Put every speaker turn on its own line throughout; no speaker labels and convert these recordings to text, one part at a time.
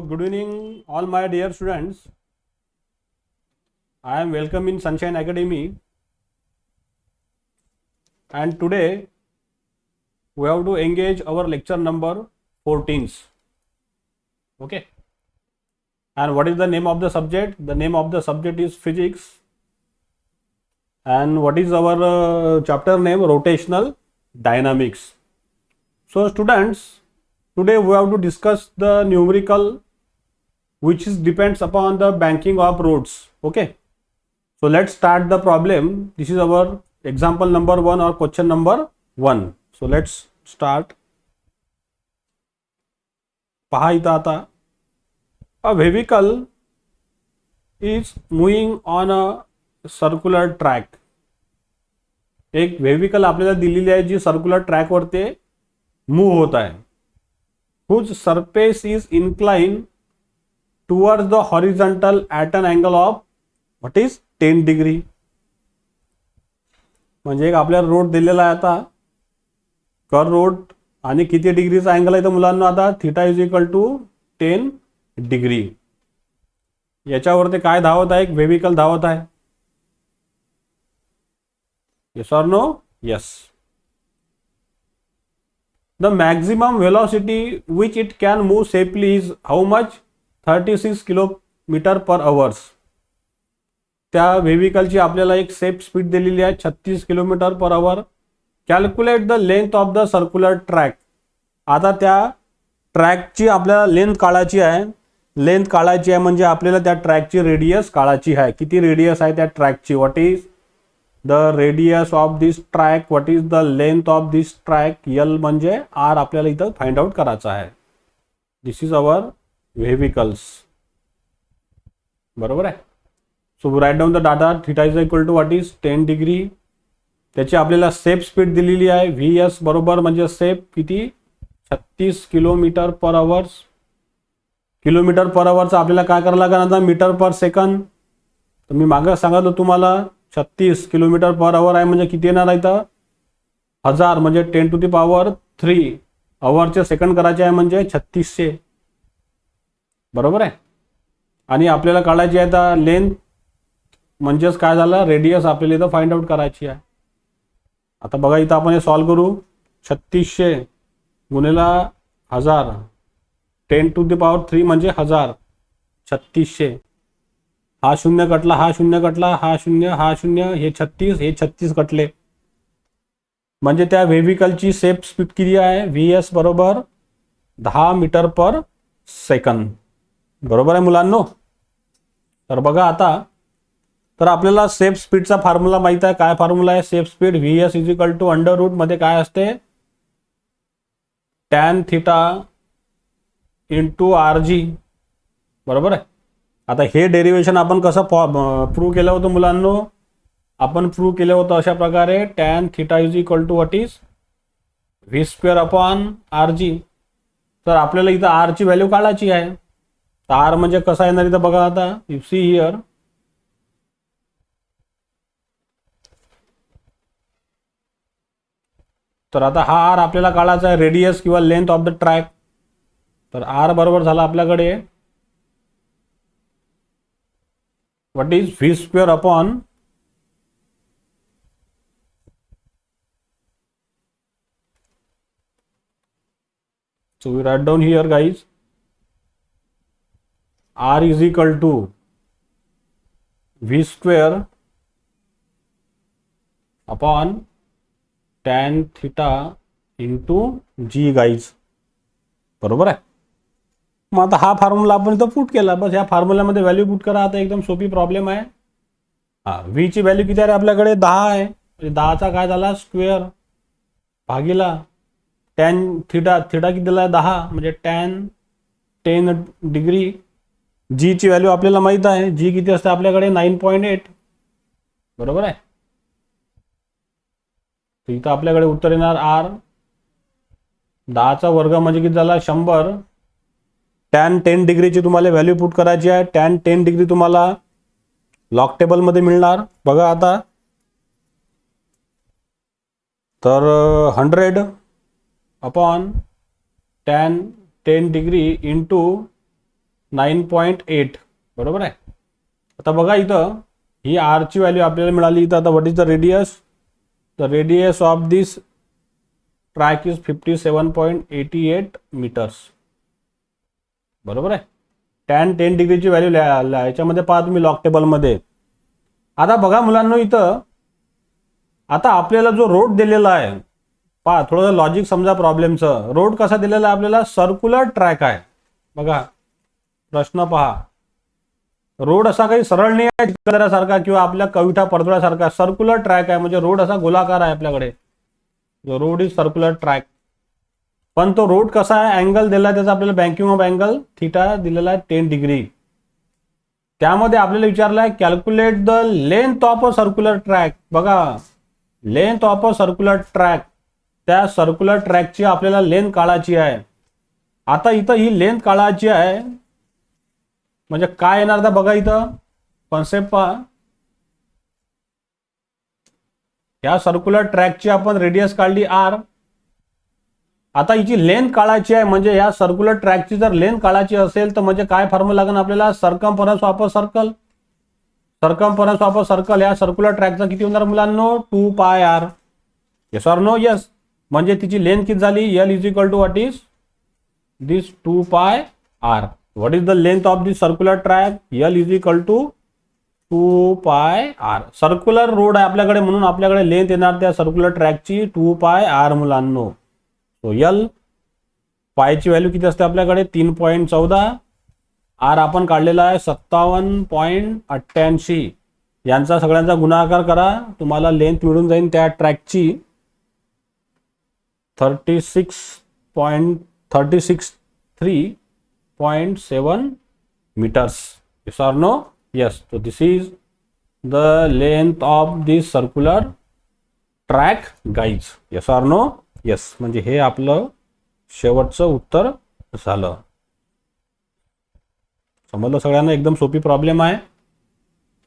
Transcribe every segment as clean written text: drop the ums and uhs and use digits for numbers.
good evening, all my dear students. I am welcome in Sunshine Academy, and today we have to engage our lecture number 14. Okay. And what is the name of the subject? The name of the subject is physics. And what is our chapter name? Rotational dynamics. So students, today we have to discuss the numerical which is depends upon the banking of roads. Okay. So let's start the problem. This is our example number 1 or question number 1. So let's start. पहा इथं आता a vehicle is moving on a circular track. एक व्हेविकल आपल्याला दिलेली आहे जी circular track वरती move होत आहे. whose surface is inclined towards the horizontal at an angle of what is 10 degree. म्हणजे एक आपल्याला रोड दिलेला आहे आता कर रोड आणि किती डिग्रीचा अँगल आहे तर मुलांना आता theta is equal to 10 degree. याच्यावरती काय धावत आहे? एक व्हेविकल धावत आहे. yes or no? yes. The maximum velocity which it can move safely is how much? 36 kilometre per hours. त्या व्हेविकलची आपल्याला एक सेफ स्पीड दिलेली आहे 36 kilometre per hour. Calculate the length of the circular track. आता त्या ट्रॅकची आपल्याला लेंथ काढायची आहे. लेंथ काढायची आहे म्हणजे आपल्याला त्या ट्रॅकची रेडियस काढायची आहे. किती रेडियस आहे त्या ट्रॅकची? What is the radius of this track? What is the length of this track? L म्हणजे आर आपल्याला इथं फाइंड आउट करायचं आहे. This is our vehicles. बरोबर आहे. So write down the data. Theta is equal to what is 10 degree. त्याची आपल्याला safe speed दिलेली आहे व्ही एस बरोबर म्हणजे सेफ किती 36 किलोमीटर पर आवर्स. किलोमीटर पर आवरचं आपल्याला काय करायला लागणार आता मीटर पर सेकंद. तर मी मागं सांगितलं तुम्हाला 36 किलोमीटर पर आवर आहे म्हणजे किती येणार आहे तर 1000 म्हणजे 10 टू द पॉवर 3 आवरचे सेकंड करायचे आहे म्हणजे 3600. बरोबर आहे. आणि आपल्याला काढायची आहे आता लेंथ म्हणजेच काय झालं रेडियस आपल्याला इथं फाइंड आउट करायची आहे. आता बघा इथं आपण हे सॉल्व करू. 3600 गुणिला 1000 10 टू द पॉवर 3 म्हणजे 1000. 3600 हा शून्य कटला हा शून्य कटला हा शून्य हे 36 हे 36 कटले. म्हणजे त्या व्हेविकलची सेफ स्पीड किती आहे? व्ही एस बरोबर 10 मीटर पर सेकंद. बरोबर आहे मुलांनो. तर बघा आता तर आपल्याला सेफ स्पीडचा फॉर्म्युला माहित आहे. काय फॉर्म्युला आहे? Safe speed V S is equal to under root मध्ये काय असते tan theta into R G. बरोबर आहे. आता हे डेरिवेशन आपण कसं प्रूव्ह केलं होतं मुलांनो? आपण प्रूव्ह केलं होतं अशा प्रकारे tan theta is equal to what is V square upon R G. तर आपल्याला इथं आर ची व्हॅल्यू काढायची आहे. तर आर म्हणजे कसा येणार इथं बघा आता यू सी हिअर. तर आता हा आर आपल्याला काढायचा आहे रेडियस किंवा लेंथ ऑफ द ट्रॅक. तर आर बरोबर झाला आपल्याकडे what is V square upon so we write down here guys r is equal to v square upon tan theta into g guys. बरोबर आहे. मग आता हा फॉर्म्युला आपण इथं पुट केला. बस या फॉर्म्युल्यामध्ये व्हॅल्यू पुट करा. आता एकदम सोपी प्रॉब्लेम आहे. हा व्ही ची व्हॅल्यू किती आहे आपल्याकडे 10 आहे. म्हणजे 10चा काय झाला स्क्वेअर भागीला टॅन थीटा किती दिला आहे 10 म्हणजे टॅन 10 डिग्री. जी ची व्हॅल्यू आपल्याला माहित आहे. जी किती असते आपल्याकडे 9.8. बरोबर आहे. तर इथं आपल्याकडे उत्तर येणार आर 10चा वर्ग म्हणजे किती झाला 100. टॅन 10 डिग्रीची तुम्हाला व्हॅल्यू पुट करायची आहे. टॅन 10 डिग्री तुम्हाला लॉग टेबलमध्ये मिळणार. बघा आता तर 100 अपॉन tan 10 डिग्री इंटू 9.8 बरोबर आहे. आता बघा इथं ही आर ची व्हॅल्यू आपल्याला मिळाली. इथं आता what is the radius? The radius of this track is 57.88 metres बरोबर आहे. tan 10 डिग्रीची व्हॅल्यू याच्यामध्ये पहा तुम्ही लॉग टेबलमध्ये. आता बघा मुलांनो इथं आता आपल्याला जो रोड दिलेला आहे पहा, थोडं लॉजिक समजा प्रॉब्लेमचं. रोड कसा दिलेला आहे आपल्याला? सर्क्युलर ट्रॅक आहे. बघा प्रश्न पहा, रोड असा काही सरळ नाही आहे चिखलदऱ्यासारखा किंवा आपल्या कविठा परतोळ्यासारखा. सर्क्युलर ट्रॅक आहे म्हणजे रोड असा गोलाकार आहे आपल्याकडे. जो रोड इज सर्क्युलर ट्रॅक. पण तो रोड कसा आहे? अँगल दिला आहे त्याचा आपल्याला बँकिंग ऑफ अँगल थिटा दिलेला आहे 10 डिग्री. त्यामध्ये आपल्याला विचारलं आहे calculate the length of a circular track. बघा length of a circular track, त्या सर्क्युलर ट्रॅकची आपल्याला लेंथ काढायची आहे. आता इथं ही लेंथ काढायची आहे म्हणजे काय येणार? तर बघा इथं कॉन्सेप्ट पहा. या सर्क्युलर ट्रॅकची आपण रेडियस काढली आर. आता हिची लेंथ काढायची आहे म्हणजे या सर्क्युलर ट्रॅकची जर लेंथ काढायची असेल तर म्हणजे काय फॉर्म्युला लागेल आपल्याला? Circumference of a circle. Circumference of a circle या सर्क्युलर ट्रॅकचा किती होणार मुलांनो? 2πr. Yes or no? Yes. म्हणजे तिची लेंथ किती झाली? L is equal to what is this 2πr. What is the length of this circular track? L is equal to 2πr. Circular road आहे आपल्याकडे म्हणून आपल्याकडे लेंथ येणार त्या सर्क्युलर ट्रॅकची 2πr मुलांनो. सो L पायची व्हॅल्यू किती असते आपल्याकडे? 3.14. आर आपण काढलेला आहे 57.88. यांचा सगळ्यांचा गुणाकार करा, तुम्हाला लेंथ मिळून जाईल त्या ट्रॅकची 36.3.7 metres. Yes or no? Yes. so this is the length of this circular track guys. yes or no? yes. म्हणजे हे आपलं शेवटचं उत्तर झालं. समजलं सगळ्यांना? एकदम सोपी प्रॉब्लेम आहे.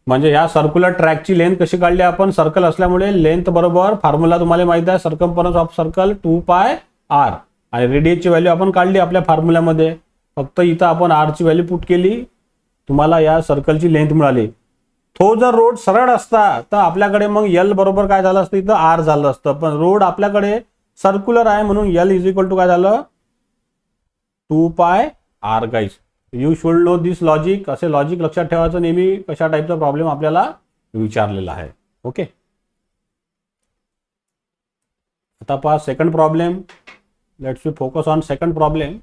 म्हणजे या सर्क्युलर ट्रॅकची लेंथ कशी काढली आपण? सर्कल असल्यामुळे लेंथ बरोबर फॉर्म्युला तुम्हाला माहिती आहे, सर्कम्फरन्स ऑफ सर्कल 2πr. आणि रेडियसची व्हॅल्यू आपण काढली आपल्या फॉर्म्युल्यामध्ये. फक्त इथं आपण आर ची व्हॅल्यू पुट केली, तुम्हाला या सर्कलची लेंथ मिळाली. तो जर रोड सरळ असता तर आपल्याकडे मग L बरोबर काय झालं असतं? इथं R झालं असतं. पण रोड आपल्याकडे सर्क्युलर आहे म्हणून L इज इक्वल टू काय झालं? 2πr guys. You should know this logic. असे लॉजिक लक्षात ठेवायचं नेहमी कशा टाईपचा प्रॉब्लेम आपल्याला विचारलेला आहे. ओके. आता पहा second problem. Let's we focus on second problem.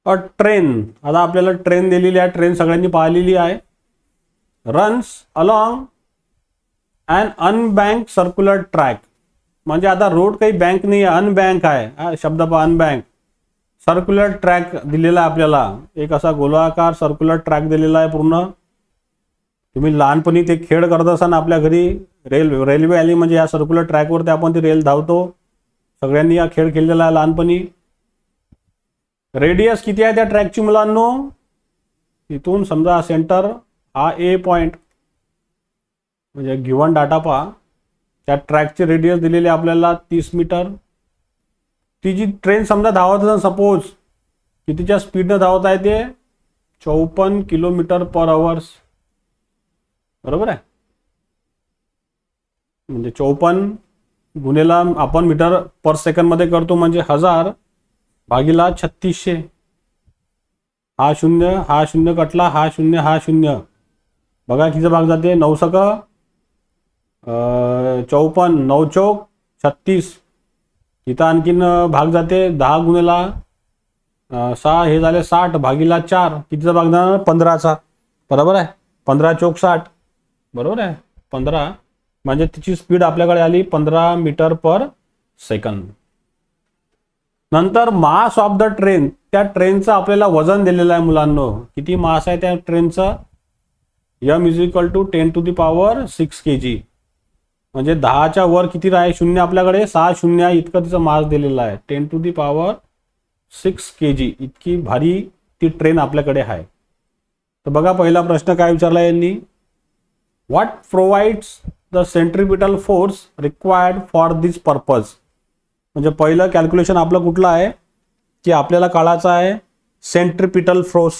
A train. आता आपल्याला ट्रेन दिलेली आहे, ट्रेन सगळ्यांनी पाहिलेली आहे. Runs along and unbank circular track. म्हणजे आता रोड काही बँक नाही आहे, अनबँक आहे. शब्द पहा अनबँक. सर्क्युलर ट्रॅक दिलेला आहे आपल्याला, एक असा गोलाकार सर्क्युलर ट्रॅक दिलेला आहे पूर्ण. तुम्ही लहानपणी ते खेळ करत असाल आपल्या घरी. रेल्वे आली म्हणजे या सर्क्युलर ट्रॅकवरती आपण ती रेल धावतो. सगळ्यांनी हा खेळ खेळलेला आहे लहानपणी. रेडियस किती आहे त्या ट्रॅकची मुलांनो? इथून समजा सेंटर हा ए पॉइंट, म्हणजे गिव्हन डाटा पहा. त्या ट्रॅकची रेडियस दिलेली आपल्याला 30 मीटर. ती जी ट्रेन समजा धावत असेल सपोज, कितीच्या स्पीडनं धावत आहे ते? 54 किलोमीटर पर आवर्स. बरोबर आहे. म्हणजे 54 गुणेला आपण मीटर पर सेकंड मध्ये करतो म्हणजे 1000 भागीला 3600. हा शून्य, हा शून्य कटला, हा शून्य, हा शून्य. बघा किती भाग जाते? 9 सक 54, 9 चौक 36. इथं आणखीन भाग जाते 10 गुणेला 6, हे झाले 60 भागीला 4. कितीचा भाग जाणार? 15चा. बरोबर आहे. 15 चौक 60. बरोबर आहे. 15 म्हणजे तिची स्पीड आपल्याकडे आली 15 मीटर पर सेकंद. नंतर मास ऑफ द ट्रेन. त्या ट्रेनचं आपल्याला वजन दिलेलं आहे मुलांनो. किती मास आहे त्या ट्रेनचं? m is equal to 10 to the power 6 kg. म्हणजे 10च्या वर किती आहे शून्य आपल्याकडे? 6 शून्य इतकं तिचं मास दिलेलं आहे. 10 टू द पॉवर 6 kg इतकी भारी ती ट्रेन आपल्याकडे आहे. तर बघा पहिला प्रश्न काय विचारला यांनी? What provides the centripetal force required for this purpose. म्हणजे पहिलं कॅल्क्युलेशन आपलं कुठलं आहे? की आपल्याला काढायचा आहे centripetal force.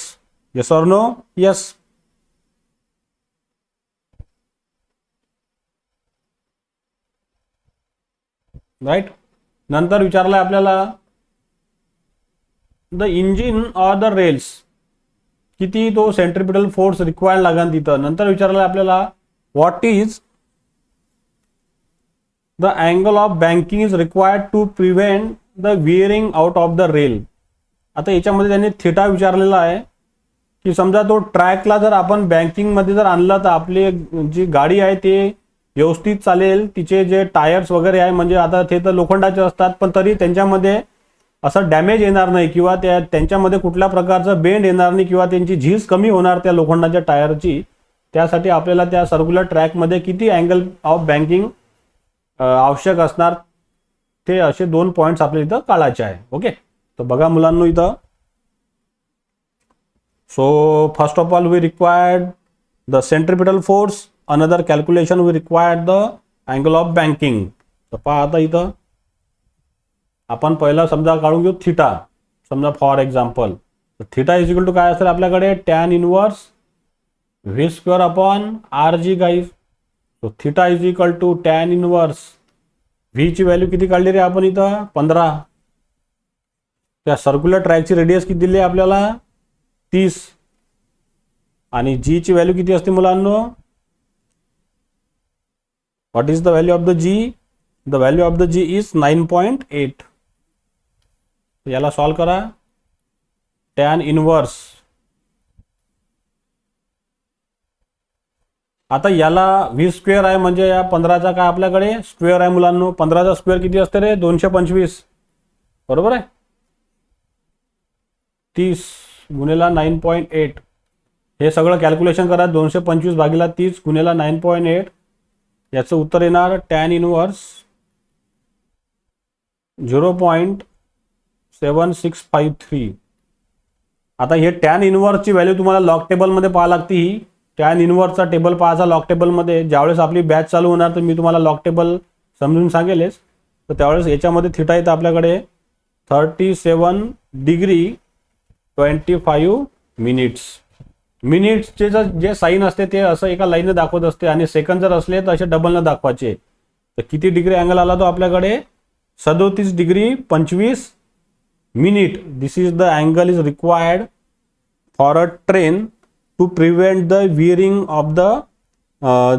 Yes or no? Yes. Right. नंतर विचारलंय आपल्याला the engine or the rails, किती तो सेंट्रिपिटल फोर्स रिक्वायर्ड लागेल तिथं. नंतर विचारलंय आपल्याला what is the angle of banking is required to prevent the wearing out of the rail. आता याच्यामध्ये त्यांनी थिटा विचारलेला आहे की समजा तो ट्रॅकला जर आपण बँकिंगमध्ये जर आणला तर आपली जी गाडी आहे ते व्यवस्थित चालेल, तिचे जे टायर्स वगैरे आहे म्हणजे आता ते तर लोखंडाचे असतात पण तरी त्यांच्यामध्ये असं डॅमेज येणार नाही किंवा त्यांच्यामध्ये कुठल्या प्रकारचं बेंड येणार नाही किंवा त्यांची झीज कमी होणार त्या लोखंडाच्या टायरची. त्यासाठी आपल्याला त्या सर्क्युलर ट्रॅकमध्ये किती अँगल ऑफ बँकिंग आवश्यक असणार ते असे 2 पॉईंट्स आपल्याला इथं काढायचे आहे. ओके. तर बघा मुलांनो इथं, so first of all we required the centripetal force, another calculation we required the angle of banking. तर पहा आता इथं आपण पहिला समजा काढून घेऊ थिटा. समजा for example theta is equal to काय असेल आपल्याकडे tan inverse V square upon R G guys. So theta is equal to tan inverse V ची व्हॅल्यू किती काढली रे आपण इथं 15. त्या सर्क्युलर ट्रॅकची रेडियस किती दिली आपल्याला 30 आणि जी ची व्हॅल्यू किती असते मुलांनो? What is the value of the G? The value of the G is 9.8. याला सॉल्व करा. टॅन इनवर्स, आता याला व्ही स्क्वेअर आहे म्हणजे या 15चा काय आपल्याकडे स्क्वेअर आहे मुलांनो. 15चा स्क्वेअर किती असते रे 225. बरोबर आहे. 30 गुणेला 9.8 हे सगळं कॅल्क्युलेशन करा. 225 भागीला 30 गुणेला 9.8 याचं उत्तर येणार टॅन इनवर्स 0.7653. आता हे टॅन इनवर्सची व्हॅल्यू तुम्हाला लॉग टेबलमध्ये पाहा लागते. ही टॅन इनवर्सचा टेबल पाहायचा लॉग टेबलमध्ये. ज्यावेळेस आपली बॅच चालू होणार तर मी तुम्हाला लॉग टेबल समजून सांगेलच. तर त्यावेळेस याच्यामध्ये थिटा येतं आपल्याकडे 37 डिग्री 25 मिनिट्स. मिनिट्सचे जे साईन असते ते असं एका लाईनने दाखवत असते आणि सेकंड जर असले तर असे डबलनं दाखवायचे. तर किती डिग्री अँगल आला तो आपल्याकडे 37 degree 25 minute. This is the angle is required for a train to prevent the wearing of the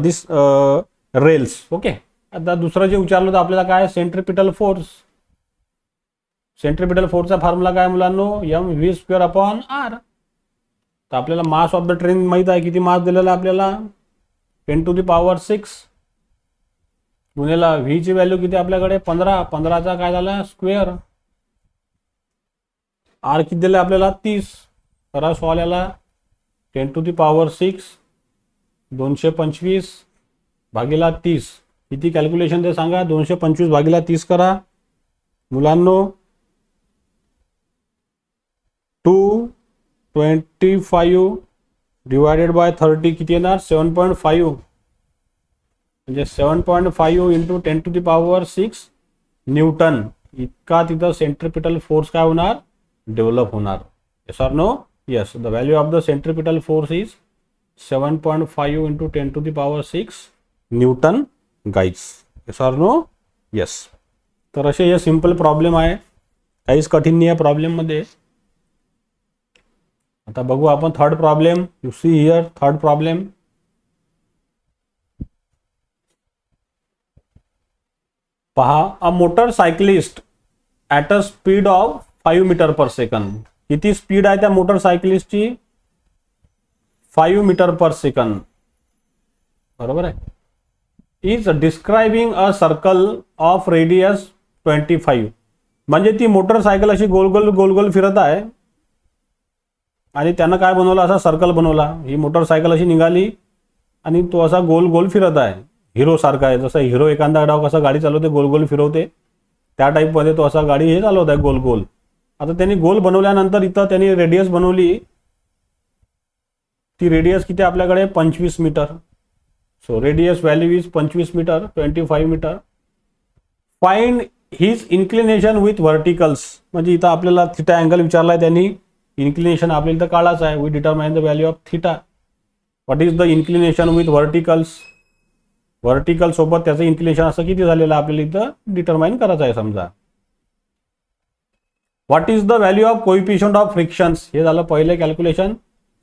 this rails. Okay. आता दुसरं जे विचारलं तर आपल्याला काय सेंट्रिपिटल फोर्स. सेंट्रिपिटल फोर्सचा फॉर्म्युला काय मुलांनो? M V square upon R. तर आपल्याला मास ऑफ द ट्रेन माहित आहे. किती मास दिलेला आपल्याला 10⁶ गुणेला व्ही ची व्हॅल्यू किती आपल्याकडे 15. 15चा काय झाला स्क्वेअर. आर किती दिलं आपल्याला 30. करा सॉल्व याला 10⁶ 225 भागीला 30 किती कॅल्क्युलेशन ते सांगा. 225 भागीला 30 करा मुलांनो. 225 डिवायडेड बाय 30 किती येणार 7.5 म्हणजे 7.5 इंटू 10⁶ न्यूटन इतका तिथं सेंट्रिपिटल फोर्स काय होणार डेव्हलप होणार. Yes or no? Yes. The value of the centripetal force is 7.5 into 10⁶ newton guys. Yes or no? Yes. तर असे हे सिंपल प्रॉब्लेम आहे. काहीच कठीण नाही आहे प्रॉब्लेममध्ये. आता बघू आपण third problem. You see here third problem. पहा a motorcyclist at a speed of 5 metre per second. किती स्पीड आहे त्या मोटरसायकलिस्टची 5 मीटर पर सेकंड. बरोबर आहे. Is describing a circle of radius 25. म्हणजे ती मोटरसायकल अशी गोल गोल फिरत आहे आणि त्यानं काय बनवलं असा सर्कल बनवला. ही मोटरसायकल अशी निघाली आणि तो असा गोल गोल फिरत आहे. हिरो सारखा आहे. जसं हिरो एखादा डाव कसा गाडी चालवते गोल गोल फिरवते त्या टाईपमध्ये तो असा गाडी हे चालवत आहे गोल गोल. आता त्यांनी गोल बनवल्यानंतर इथं त्यांनी रेडियस बनवली. ती रेडियस किती आपल्याकडे 25 metre. So radius value is 25 metre 25 metre. Find his inclination with verticals, म्हणजे इथं आपल्याला थिटा अँगल विचारला आहे त्यांनी, इन्क्लिनेशन आपल्याला इथं काढायचं आहे. We determine the value of theta. What is the inclination with verticals, vertical सोबत त्याचं इन्क्लिनेशन असं किती झालेलं आपल्याला इथं डिटरमाइन करायचं आहे समजा. What is the value of coefficient of frictions, हे झालं पहिले कॅल्क्युलेशन.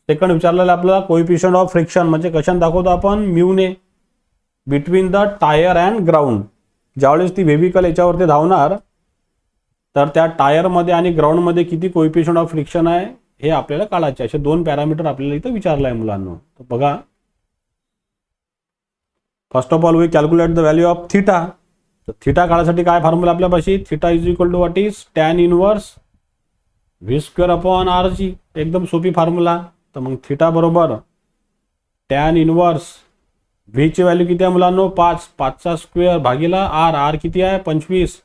सेकंड विचारलेलं आपल्याला कोइफिशियंट ऑफ फ्रिक्शन म्हणजे कशाने दाखवतो आपण, म्यूने, between the tyre and ground. ज्यावेळेस ती व्हेविकल याच्यावरती धावणार तर त्या टायरमध्ये आणि ग्राउंडमध्ये किती कोइफिशियंट ऑफ फ्रिक्शन आहे हे आपल्याला काढायचे. असे दोन पॅरामीटर आपल्याला इथं विचारलं आहे मुलांना. तर बघा, first of all we calculate the value of theta. तर थिटा काढायसाठी काय फॉर्म्युला आपल्यापाशी, theta is equal to what is tan inverse V square upon R G. एकदम सोपी फॉर्म्युला. तर मग थिटा बरोबर टॅन इनवर्स व्ही ची व्हॅल्यू किती आहे मुलांनो, 5, 5चा स्क्वेअर भागीला आर, आर किती आहे 25,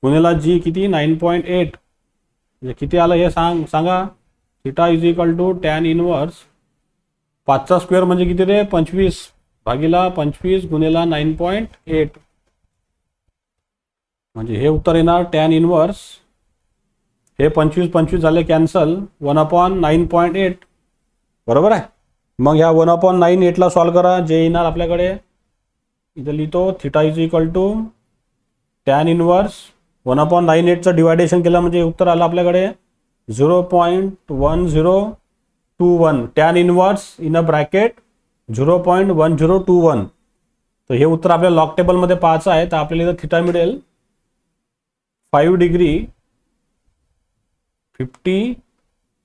गुणिला जी किती 9.8, म्हणजे किती आलं हे सांगा. Theta is equal to tan inverse 5चा स्क्वेअर म्हणजे किती रे 25 भागीला 25 गुणिला 9.8, म्हणजे हे उत्तर येणार टॅन इनवर्स. हे 25 झाले कॅन्सल, 1/9.8 बरोबर आहे. मग ह्या 1/9.8 ला सॉल्व करा, जे येणार आपल्याकडे इथं लिहितो. Theta is equal to tan inverse 1/9.8चं डिवायडेशन केलं म्हणजे उत्तर आलं आपल्याकडे 0.1021. Tan inverse in a bracket 0.1021. तर हे उत्तर आपल्याला लॉग टेबलमध्ये पाहायचं आहे. तर आपल्याला इथं थिटा मिळेल 5 degree 50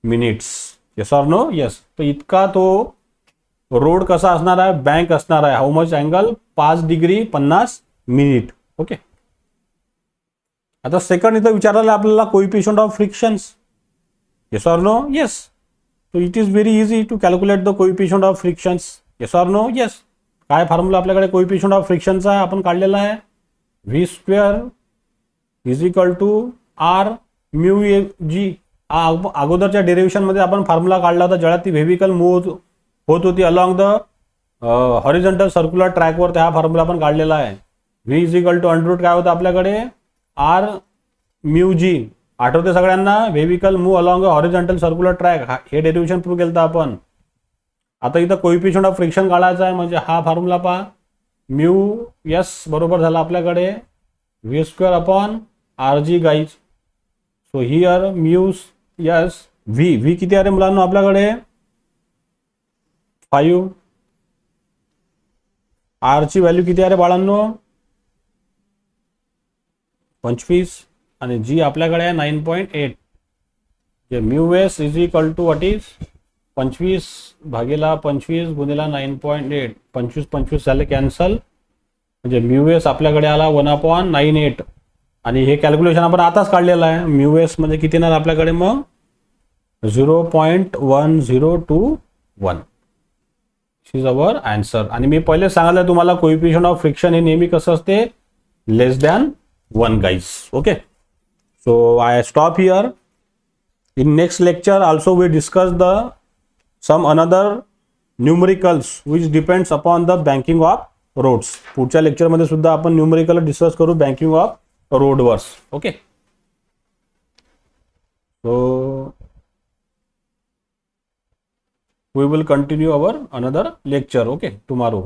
minutes. Yes or no, yes. तर इतका तो रोड कसा असणार आहे, बँक असणार आहे. How much angle, 5 degree 50 minute. Okay. आता सेकंड इथं विचारलेलं आपल्याला coefficient of frictions. Yes or no, yes. So it is very easy to calculate the coefficient of frictions. Yes or no, yes. काय फॉर्म्युला आपल्याकडे coefficient of फ्रिक्शनचा आपण काढलेला आहे, V square is equal to R mu G. अगोदरच्या डेरिव्हेशनमध्ये आपण formula काढला होता ज्याला ती व्हेविकल मूव्ह होत होती अलॉंग द हॉरिझॉन्टल सर्क्युलर ट्रॅकवर. त्या फॉर्म्युला आपण काढलेला आहे. V is equal to under root काय होतं आपल्याकडे, आर म्यू जी. आठवते सगळ्यांना, vehicle move along horizontal circular track, हे डेरिव्हेशन प्रूव्ह केलं आपण. आता इथं कोइफिशियंट ऑफ फ्रिक्शन काढायचा आहे म्हणजे हा फॉर्म्युला पहा, म्यू एस बरोबर झाला आपल्याकडे V square upon R G guys. So here mu S V किती आहे मुलांना आपल्याकडे 5, आर ची व्हॅल्यू किती आहे बाळांनो 25, आणि जी आपल्याकडे आहे 9.8. Mu S is equal to what is 25 भागीला 25 गुणिला 9.8. 25 झाले कॅन्सल, म्हणजे म्यू एस आपल्याकडे आला 1/9.8. आणि हे कॅल्क्युलेशन आपण आताच काढलेलं आहे. म्यू एस म्हणजे किती येणार आपल्याकडे मग 0.1021. Is our answer. आणि मी पहिले सांगितलं तुम्हाला कोइफिशियंट ऑफ फ्रिक्शन हे नेहमी कसं असते, less than 1 guys. Okay. So I stop here. In next lecture also we discuss the some another numericals which depends upon the banking of roads. पुढच्या लेक्चरमध्ये सुद्धा आपण न्यूमरिकल डिस्कस करू banking of roadways. Okay. So we will continue our another lecture, okay, tomorrow.